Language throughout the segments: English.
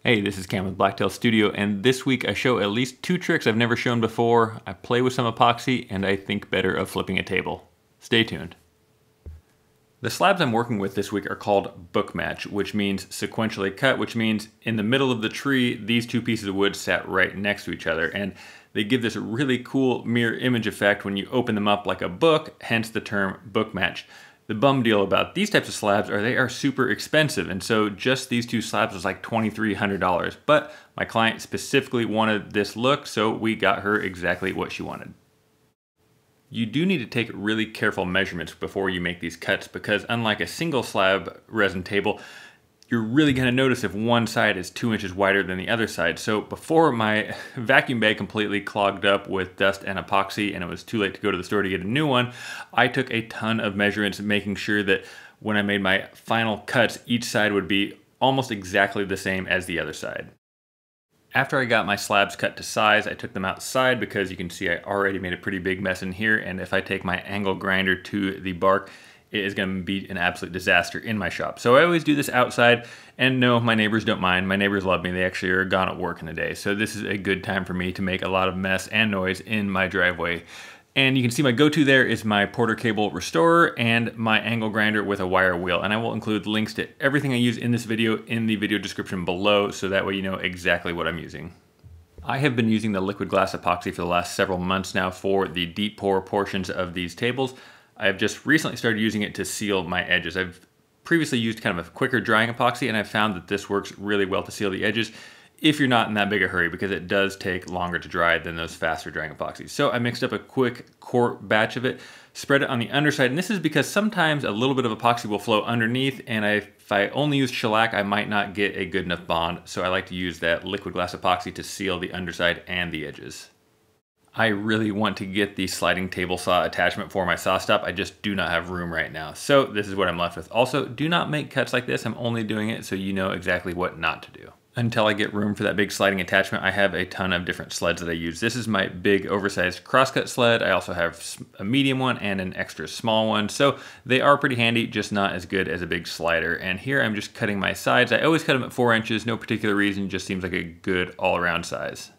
Hey, this is Cam with Blacktail Studio, and this week I show at least 2 tricks I've never shown before. I play with some epoxy, and I think better of flipping a table. Stay tuned. The slabs I'm working with this week are called Bookmatched, which means sequentially cut, which means in the middle of the tree, these 2 pieces of wood sat right next to each other, and they give this really cool mirror image effect when you open them up like a book, hence the term Bookmatched. The bum deal about these types of slabs are they are super expensive, and so just these 2 slabs was like $2,300. But my client specifically wanted this look, so we got her exactly what she wanted. You do need to take really careful measurements before you make these cuts because unlike a single slab resin table, you're really going to notice if one side is 2 inches wider than the other side. So before my vacuum bag completely clogged up with dust and epoxy and it was too late to go to the store to get a new one, I took a ton of measurements making sure that when I made my final cuts, each side would be almost exactly the same as the other side. After I got my slabs cut to size, I took them outside because you can see I already made a pretty big mess in here, and if I take my angle grinder to the bark, it is going to be an absolute disaster in my shop. So I always do this outside, and no, my neighbors don't mind. My neighbors love me. They actually are gone at work in the day. So this is a good time for me to make a lot of mess and noise in my driveway. And you can see my go-to there is my Porter cable restorer and my angle grinder with a wire wheel. And I will include links to everything I use in this video in the video description below, so that way you know exactly what I'm using. I have been using the liquid glass epoxy for the last several months now for the deep pour portions of these tables. I've just recently started using it to seal my edges. I've previously used kind of a quicker drying epoxy, and I've found that this works really well to seal the edges if you're not in that big a hurry, because it does take longer to dry than those faster drying epoxies. So I mixed up a quick quart batch of it, spread it on the underside, and this is because sometimes a little bit of epoxy will flow underneath, and if I only use shellac, I might not get a good enough bond, so I like to use that liquid glass epoxy to seal the underside and the edges. I really want to get the sliding table saw attachment for my saw stop. I just do not have room right now. So this is what I'm left with. Also, do not make cuts like this. I'm only doing it so you know exactly what not to do. Until I get room for that big sliding attachment, I have a ton of different sleds that I use. This is my big oversized crosscut sled. I also have a medium one and an extra small one. So they are pretty handy, just not as good as a big slider. And here I'm just cutting my sides. I always cut them at 4 inches, no particular reason, just seems like a good all-around size.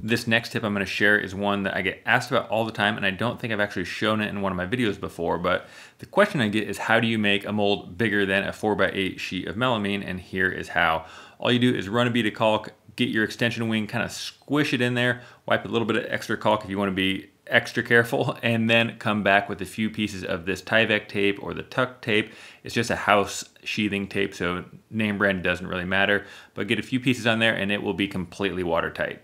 This next tip I'm going to share is one that I get asked about all the time, and I don't think I've actually shown it in one of my videos before, but the question I get is how do you make a mold bigger than a 4x8 sheet of melamine, and here is how. All you do is run a bead of caulk, get your extension wing, kind of squish it in there, wipe a little bit of extra caulk if you want to be extra careful, and then come back with a few pieces of this Tyvek tape or the tuck tape. It's just a house sheathing tape, so name brand doesn't really matter, but get a few pieces on there and it will be completely watertight.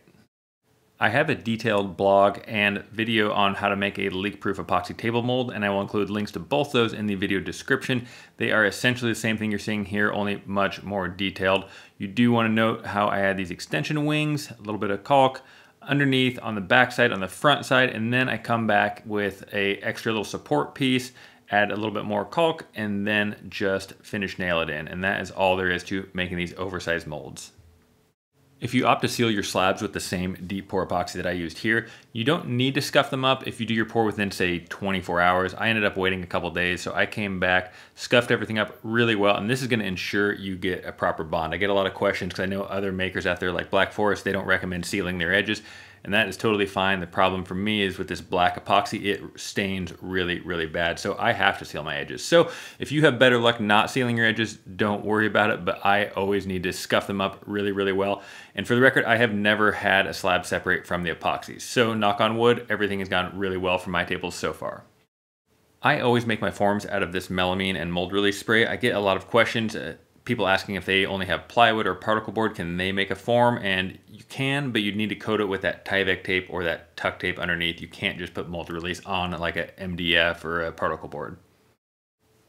I have a detailed blog and video on how to make a leak-proof epoxy table mold, and I will include links to both those in the video description. They are essentially the same thing you're seeing here, only much more detailed. You do want to note how I add these extension wings, a little bit of caulk, underneath, on the back side, on the front side, and then I come back with a extra little support piece, add a little bit more caulk, and then just finish nail it in. And that is all there is to making these oversized molds. If you opt to seal your slabs with the same deep pour epoxy that I used here, you don't need to scuff them up if you do your pour within, say, 24 hours. I ended up waiting a couple days, so I came back, scuffed everything up really well, and this is going to ensure you get a proper bond. I get a lot of questions because I know other makers out there like Black Forest, they don't recommend sealing their edges, and that is totally fine. The problem for me is with this black epoxy, it stains really, really bad, so I have to seal my edges. So if you have better luck not sealing your edges, don't worry about it, but I always need to scuff them up really, really well. And for the record, I have never had a slab separate from the epoxies. So knock on wood, everything has gone really well for my tables so far. I always make my forms out of this melamine and mold release spray. I get a lot of questions. People asking if they only have plywood or particle board, can they make a form? And you can, but you'd need to coat it with that Tyvek tape or that tuck tape underneath. You can't just put mold release on like a MDF or a particle board.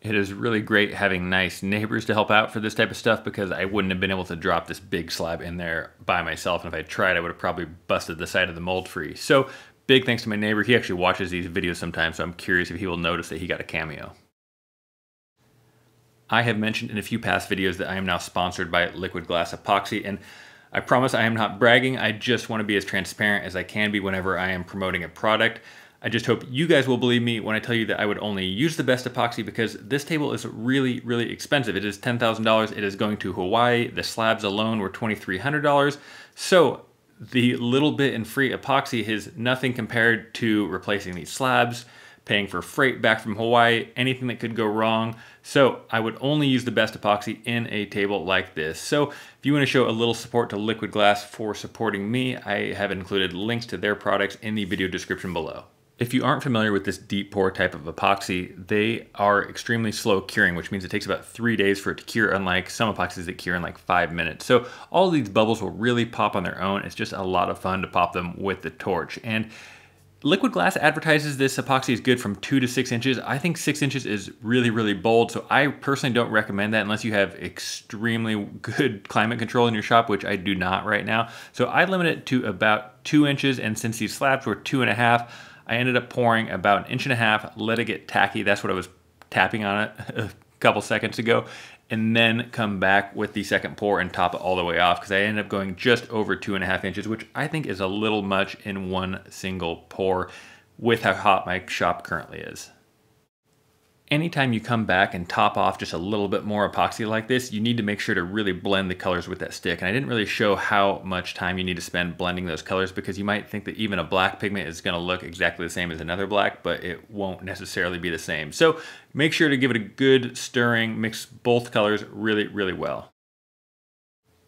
It is really great having nice neighbors to help out for this type of stuff because I wouldn't have been able to drop this big slab in there by myself. And if I tried, I would have probably busted the side of the mold free. So big thanks to my neighbor. He actually watches these videos sometimes, so I'm curious if he will notice that he got a cameo. I have mentioned in a few past videos that I am now sponsored by Liquid Glass Epoxy, and I promise I am not bragging. I just want to be as transparent as I can be whenever I am promoting a product. I just hope you guys will believe me when I tell you that I would only use the best epoxy, because this table is really, really expensive. It is $10,000. It is going to Hawaii. The slabs alone were $2,300. So the little bit in free epoxy is nothing compared to replacing these slabs, paying for freight back from Hawaii, anything that could go wrong. So I would only use the best epoxy in a table like this. So if you want to show a little support to Liquid Glass for supporting me, I have included links to their products in the video description below. If you aren't familiar with this deep pour type of epoxy, they are extremely slow curing, which means it takes about 3 days for it to cure, unlike some epoxies that cure in like 5 minutes. So all of these bubbles will really pop on their own. It's just a lot of fun to pop them with the torch. And Liquid Glass advertises this epoxy is good from 2 to 6 inches. I think 6 inches is really, really bold. So I personally don't recommend that unless you have extremely good climate control in your shop, which I do not right now. So I limit it to about 2 inches. And since these slabs were 2.5, I ended up pouring about 1.5 inches, let it get tacky. That's what I was tapping on it a couple seconds ago. And then come back with the second pour and top it all the way off, because I ended up going just over 2.5 inches, which I think is a little much in one single pour with how hot my shop currently is. Anytime you come back and top off just a little bit more epoxy like this, you need to make sure to really blend the colors with that stick. And I didn't really show how much time you need to spend blending those colors, because you might think that even a black pigment is going to look exactly the same as another black, but it won't necessarily be the same. So make sure to give it a good stirring, mix both colors really, really well.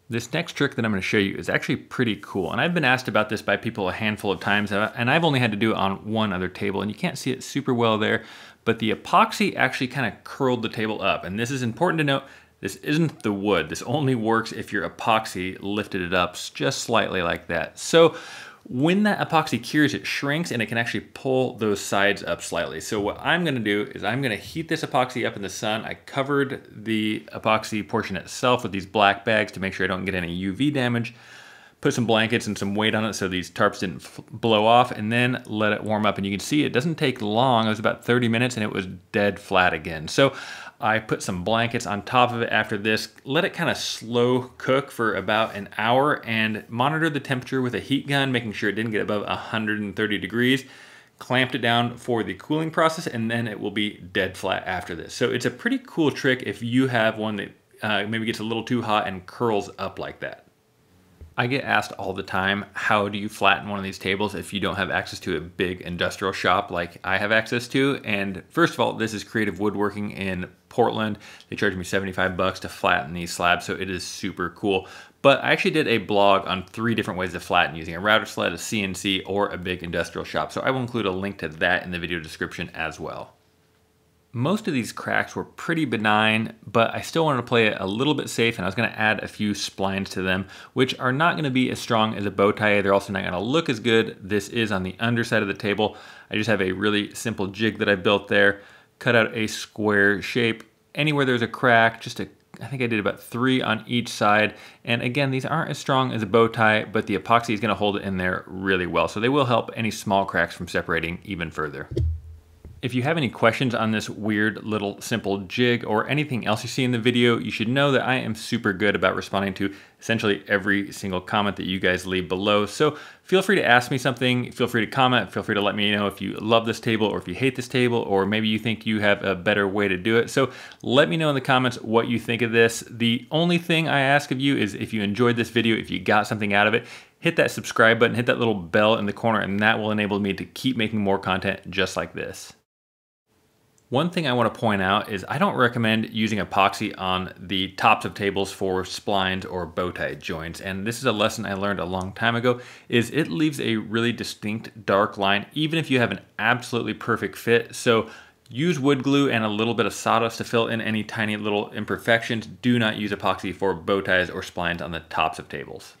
This next trick that I'm going to show you is actually pretty cool, and I've been asked about this by people a handful of times, and I've only had to do it on one other table, and you can't see it super well there, but the epoxy actually kind of curled the table up. And this is important to note, this isn't the wood. This only works if your epoxy lifted it up just slightly like that. So when that epoxy cures, it shrinks and it can actually pull those sides up slightly. So what I'm gonna do is I'm gonna heat this epoxy up in the sun. I covered the epoxy portion itself with these black bags to make sure I don't get any UV damage. Put some blankets and some weight on it so these tarps didn't blow off, and then let it warm up. And you can see it doesn't take long. It was about 30 minutes and it was dead flat again. So I put some blankets on top of it after this, let it kind of slow cook for about an hour, and monitor the temperature with a heat gun, making sure it didn't get above 130 degrees. Clamped it down for the cooling process, and then it will be dead flat after this. So it's a pretty cool trick if you have one that maybe gets a little too hot and curls up like that. I get asked all the time, how do you flatten one of these tables if you don't have access to a big industrial shop like I have access to? And first of all, this is Creative Woodworking in Portland. They charge me 75 bucks to flatten these slabs, so it is super cool. But I actually did a blog on 3 different ways to flatten using a router sled, a CNC, or a big industrial shop. So I will include a link to that in the video description as well. Most of these cracks were pretty benign, but I still wanted to play it a little bit safe, and I was going to add a few splines to them, which are not going to be as strong as a bow tie. They're also not going to look as good. This is on the underside of the table. I just have a really simple jig that I built there, cut out a square shape. Anywhere there's a crack, I think I did about 3 on each side. And again, these aren't as strong as a bow tie, but the epoxy is going to hold it in there really well. So they will help any small cracks from separating even further. If you have any questions on this weird little simple jig or anything else you see in the video, you should know that I am super good about responding to essentially every single comment that you guys leave below. So feel free to ask me something, feel free to comment, feel free to let me know if you love this table or if you hate this table, or maybe you think you have a better way to do it. So let me know in the comments what you think of this. The only thing I ask of you is if you enjoyed this video, if you got something out of it, hit that subscribe button, hit that little bell in the corner, and that will enable me to keep making more content just like this. One thing I want to point out is I don't recommend using epoxy on the tops of tables for splines or bow tie joints. And this is a lesson I learned a long time ago, is it leaves a really distinct dark line, even if you have an absolutely perfect fit. So use wood glue and a little bit of sawdust to fill in any tiny little imperfections. Do not use epoxy for bow ties or splines on the tops of tables.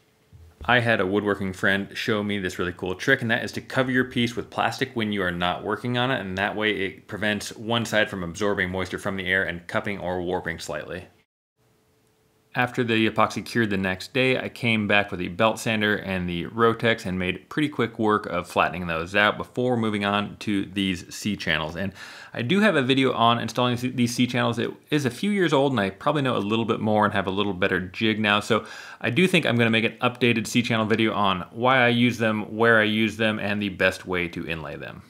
I had a woodworking friend show me this really cool trick, and that is to cover your piece with plastic when you are not working on it, and that way it prevents one side from absorbing moisture from the air and cupping or warping slightly. After the epoxy cured the next day, I came back with the belt sander and the Rotex and made pretty quick work of flattening those out before moving on to these C-channels. And I do have a video on installing these C-channels. It is a few years old, and I probably know a little bit more and have a little better jig now. So I do think I'm going to make an updated C-channel video on why I use them, where I use them, and the best way to inlay them.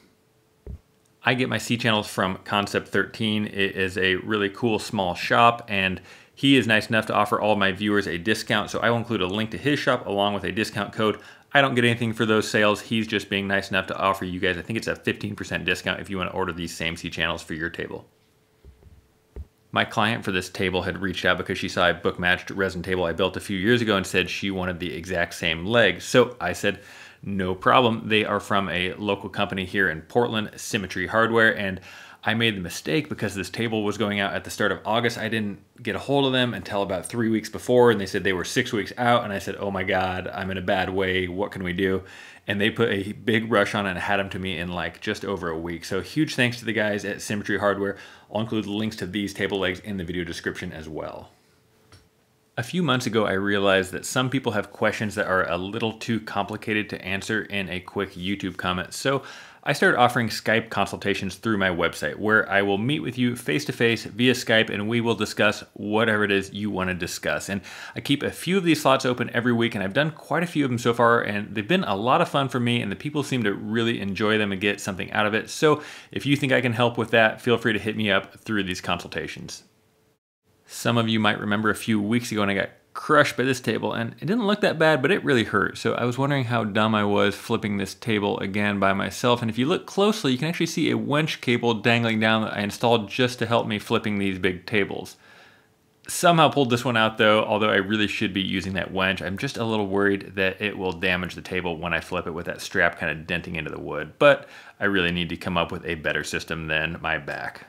I get my C-channels from Concept 13. It is a really cool small shop, and he is nice enough to offer all my viewers a discount, so I will include a link to his shop along with a discount code. I don't get anything for those sales. He's just being nice enough to offer you guys, I think it's a 15% discount if you want to order these same C-channels for your table. My client for this table had reached out because she saw a Bookmatched resin table I built a few years ago and said she wanted the exact same legs. So I said, no problem. They are from a local company here in Portland, Symmetry Hardware, and I made the mistake because this table was going out at the start of August. I didn't get a hold of them until about 3 weeks before, and they said they were 6 weeks out, and I said, oh my God, I'm in a bad way. What can we do? And they put a big rush on it and had them to me in like just over a week. So huge thanks to the guys at Symmetry Hardware. I'll include links to these table legs in the video description as well. A few months ago, I realized that some people have questions that are a little too complicated to answer in a quick YouTube comment. So I started offering Skype consultations through my website where I will meet with you face-to-face via Skype and we will discuss whatever it is you want to discuss. And I keep a few of these slots open every week, and I've done quite a few of them so far, and they've been a lot of fun for me, and the people seem to really enjoy them and get something out of it. So if you think I can help with that, feel free to hit me up through these consultations. Some of you might remember a few weeks ago when I got crushed by this table, and it didn't look that bad, but it really hurt. So I was wondering how dumb I was flipping this table again by myself. And if you look closely, you can actually see a winch cable dangling down that I installed just to help me flipping these big tables. Somehow pulled this one out though, although I really should be using that winch. I'm just a little worried that it will damage the table when I flip it with that strap kind of denting into the wood, but I really need to come up with a better system than my back.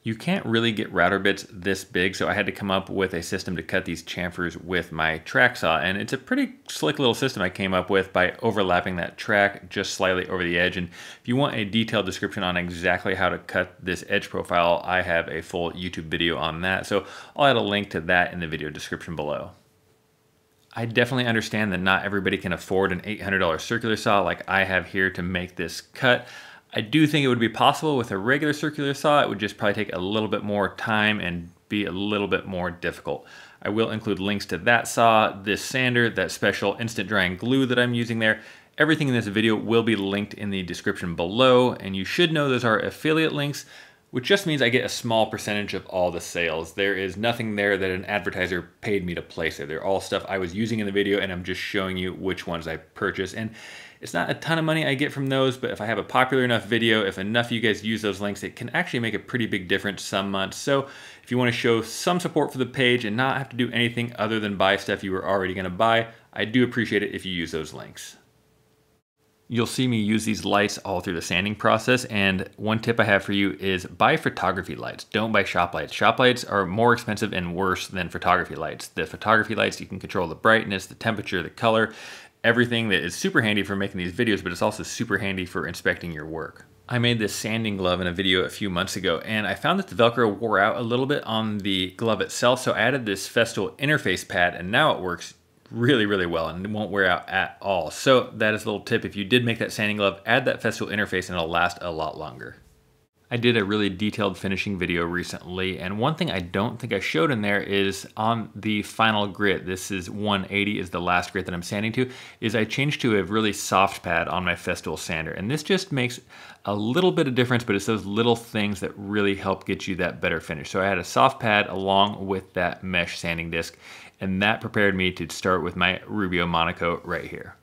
You can't really get router bits this big, so I had to come up with a system to cut these chamfers with my track saw, and it's a pretty slick little system I came up with by overlapping that track just slightly over the edge. And if you want a detailed description on exactly how to cut this edge profile, I have a full YouTube video on that, so I'll add a link to that in the video description below. I definitely understand that not everybody can afford an $800 circular saw like I have here to make this cut. I do think it would be possible with a regular circular saw. It would just probably take a little bit more time and be a little bit more difficult. I will include links to that saw, this sander, that special instant drying glue that I'm using there. Everything in this video will be linked in the description below, and you should know those are affiliate links, which just means I get a small percentage of all the sales. There is nothing there that an advertiser paid me to place it. They're all stuff I was using in the video, and I'm just showing you which ones I purchased. And it's not a ton of money I get from those, but if I have a popular enough video, if enough of you guys use those links, it can actually make a pretty big difference some months. So if you want to show some support for the page and not have to do anything other than buy stuff you were already going to buy, I do appreciate it if you use those links. You'll see me use these lights all through the sanding process, and one tip I have for you is buy photography lights. Don't buy shop lights. Shop lights are more expensive and worse than photography lights. The photography lights, you can control the brightness, the temperature, the color, everything that is super handy for making these videos, but it's also super handy for inspecting your work. I made this sanding glove in a video a few months ago, and I found that the Velcro wore out a little bit on the glove itself, so I added this Festool interface pad, and now it works really, really well, and it won't wear out at all. So that is a little tip. If you did make that sanding glove, add that Festool interface and it'll last a lot longer. I did a really detailed finishing video recently, and one thing I don't think I showed in there is on the final grit, this is 180 is the last grit that I'm sanding to, is I changed to a really soft pad on my Festool sander. And this just makes a little bit of difference, but it's those little things that really help get you that better finish. So I had a soft pad along with that mesh sanding disc, and that prepared me to start with my Rubio Monaco right here.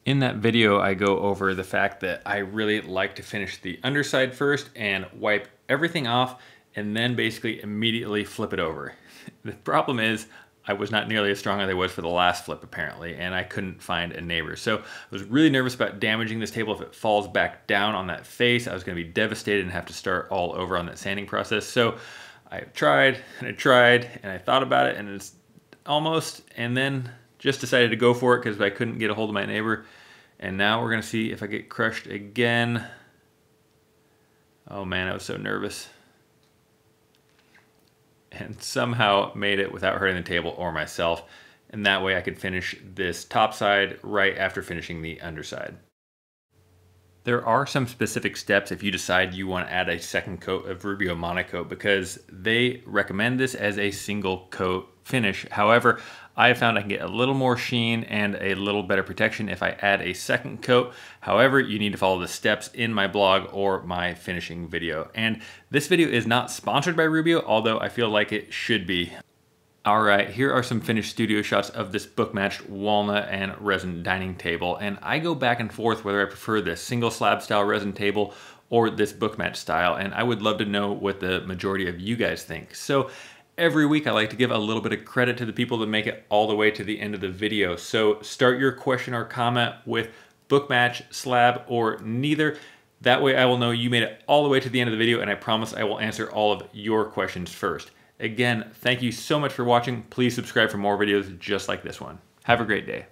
In that video, I go over the fact that I really like to finish the underside first and wipe everything off and then basically immediately flip it over. The problem is I was not nearly as strong as I was for the last flip apparently, and I couldn't find a neighbor. So I was really nervous about damaging this table. If it falls back down on that face, I was gonna be devastated and have to start all over on that sanding process. So I tried and I tried and I thought about it, and it's almost, and then just decided to go for it because I couldn't get a hold of my neighbor. And now we're gonna see if I get crushed again. Oh man, I was so nervous. And somehow made it without hurting the table or myself. And that way I could finish this top side right after finishing the underside. There are some specific steps if you decide you want to add a second coat of Rubio Monaco, because they recommend this as a single coat finish. However, I have found I can get a little more sheen and a little better protection if I add a second coat. However, you need to follow the steps in my blog or my finishing video. And this video is not sponsored by Rubio, although I feel like it should be. All right, here are some finished studio shots of this Bookmatched walnut and resin dining table. And I go back and forth whether I prefer this single slab style resin table or this Bookmatched style. And I would love to know what the majority of you guys think. So every week I like to give a little bit of credit to the people that make it all the way to the end of the video. So start your question or comment with Bookmatched, slab, or neither. That way I will know you made it all the way to the end of the video, and I promise I will answer all of your questions first. Again, thank you so much for watching. Please subscribe for more videos just like this one. Have a great day.